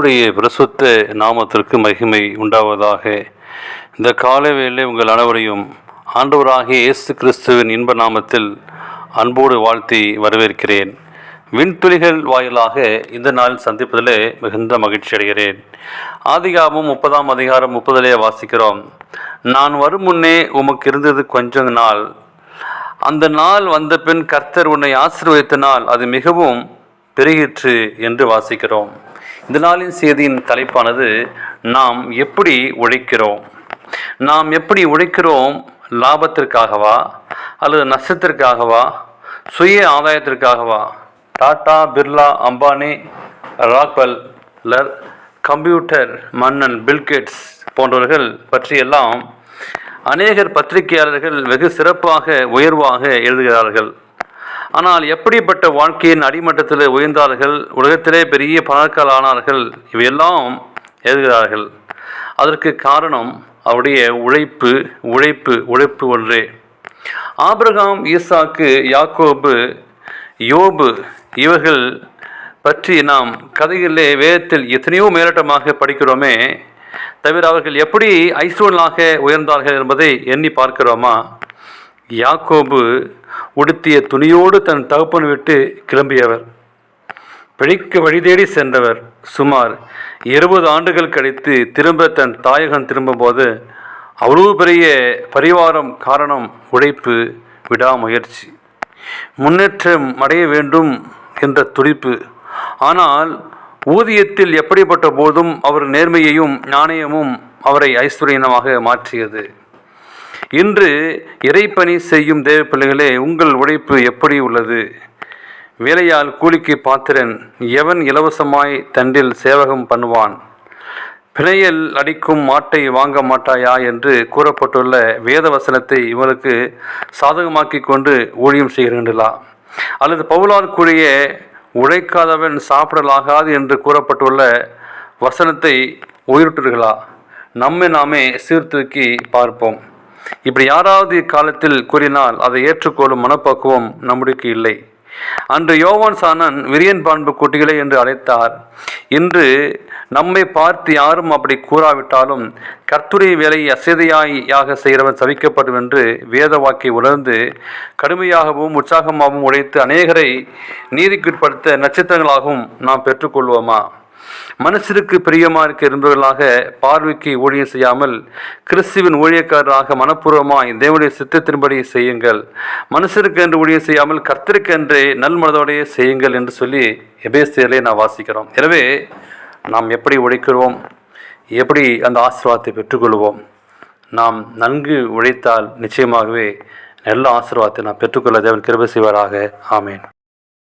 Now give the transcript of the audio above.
கர்த்தருடைய பிரசுத்த நாமத்திற்கு மகிமை உண்டாவதாக. இந்த காலவேளை உங்கள் அனைவரையும் ஆண்டவராகிய இயேசு கிறிஸ்துவின் இன்ப நாமத்தில் அன்போடு வாழ்த்தி வரவேற்கிறேன். விண்துளிகள் வாயிலாக இந்த நாள் சந்திப்பதிலே மிகுந்த மகிழ்ச்சி அடைகிறேன். ஆதிகாமம் 30ஆம் அதிகாரம் 30 வாசிக்கிறோம். நான் வரும் முன்னே உமக்கு இருந்தது கொஞ்ச நாள், அந்த நாள் வந்த பின் கர்த்தர் உன்னை ஆசீர்வதித்த நாள் அது மிகவும் பெருகிற்று என்று வாசிக்கிறோம். இந்த நாளின் செய்தியின் தலைப்பானது நாம் எப்படி உழைக்கிறோம். நாம் எப்படி உழைக்கிறோம்? லாபத்திற்காகவா அல்லது நஷ்டத்திற்காகவா, சுய ஆதாயத்திற்காகவா? டாடா, பிர்லா, அம்பானி, ராக்வெல்லர், கம்ப்யூட்டர் மன்னன் பில்கேட்ஸ் போன்றவர்கள் பற்றியெல்லாம் அநேகர் பத்திரிகையாளர்கள் வெகு சிறப்பாக உயர்வாக எழுதுகிறார்கள். ஆனால் எப்படிப்பட்ட வாழ்க்கையின் அடிமட்டத்தில் உயர்ந்தார்கள், உலகத்திலே பெரிய பணக்கார ஆனார்கள், இவையெல்லாம் எழுதுகிறார்கள். அதற்கு காரணம் அவருடைய உழைப்பு உழைப்பு உழைப்பு ஒன்றே. ஆபிரகாம், ஈசாக்கு, யாக்கோபு, யோபு இவர்கள் பற்றி நாம் கதைகளிலே வேதத்தில் எத்தனையோ மேலோட்டமாக படிக்கிறோமே தவிர அவர்கள் எப்படி ஐஸ்வர்யனாக உயர்ந்தார்கள் என்பதை எண்ணி பார்க்கிறோமா? யாக்கோபு உடுத்திய துணியோடு தன் தகப்பன் விட்டு கிளம்பியவர், பிழைக்க வழி தேடி சென்றவர். சுமார் 20 ஆண்டுகள் கழித்து திரும்ப தன் தாயகம் திரும்பும்போது அவ்வளவு பெரிய பரிவாரம். காரணம் உழைப்பு, விடாமுயற்சி, முன்னேற்றம் அடைய வேண்டும் என்ற துடிப்பு. ஆனால் ஊதியத்தில் எப்படிப்பட்ட போதும் அவர் நேர்மையையும் ஞானமும் அவரை ஐஸ்வர்யமாக மாற்றியது. இன்று இறைப்பணி செய்யும் தேவ பிள்ளைகளே, உங்கள் உழைப்பு எப்படி உள்ளது? வேலையால் கூலிக்கு பாத்திரன், எவன் இலவசமாய் தண்டில் சேவகம் பண்ணுவான்? பிணையல் அடிக்கும் மாட்டை வாங்க மாட்டாயா என்று கூறப்பட்டுள்ள வேத வசனத்தை இவருக்கு சாதகமாக்கி கொண்டு ஊழியம் செய்கிறீர்களா? அல்லது பவுலார் கூறிய உழைக்காதவன் சாப்பிடலாகாது என்று கூறப்பட்டுள்ள வசனத்தை உயிரிட்டீர்களா? நம்மை நாமே சீர்தூக்கி பார்ப்போம். இப்படி யாராவது இக்காலத்தில் கூறினால் அதை ஏற்றுக்கொள்ளும் மனப்பக்குவம் நம்முடைய இல்லை. அன்று யோவான் சானன் விரியன் பான்பு குட்டிகளை என்று அழைத்தார். இன்று நம்மை பார்த்து யாரும் அப்படி கூறாவிட்டாலும் கர்த்தருடைய வேலையை அசதியாக செய்கிறவன் சபிக்கப்படும் என்று வேத வாக்கை உணர்ந்து கடுமையாகவும் உற்சாகமாகவும் உழைத்து அநேகரை நீதிக்குட்படுத்த நட்சத்திரங்களாகவும் நாம் பெற்றுக்கொள்வோமா? மனுஷருக்கு பிரியமாக இருக்க இருந்தவர்களாக பார்வைக்கு ஊழியம் செய்யாமல் கிறிஸ்துவின் ஊழியக்காரராக மனப்பூர்வமாய் தேவனுடைய சித்தத்தின்படி செய்யுங்கள். மனுஷருக்கு என்று ஊழியம் செய்யாமல் கர்த்தருக்கென்றே நல்மனதோடையே செய்யுங்கள் என்று சொல்லி எபேசியரிலே நாம் வாசிக்கிறோம். எனவே நாம் எப்படி உழைக்கிறோம், எப்படி அந்த ஆசீர்வாதத்தை பெற்றுக்கொள்வோம்? நாம் நன்கு உழைத்தால் நிச்சயமாகவே நல்ல ஆசீர்வாதத்தை நாம் பெற்றுக்கொள்ள தேவன் கிருபை செய்வாராக. ஆமேன்.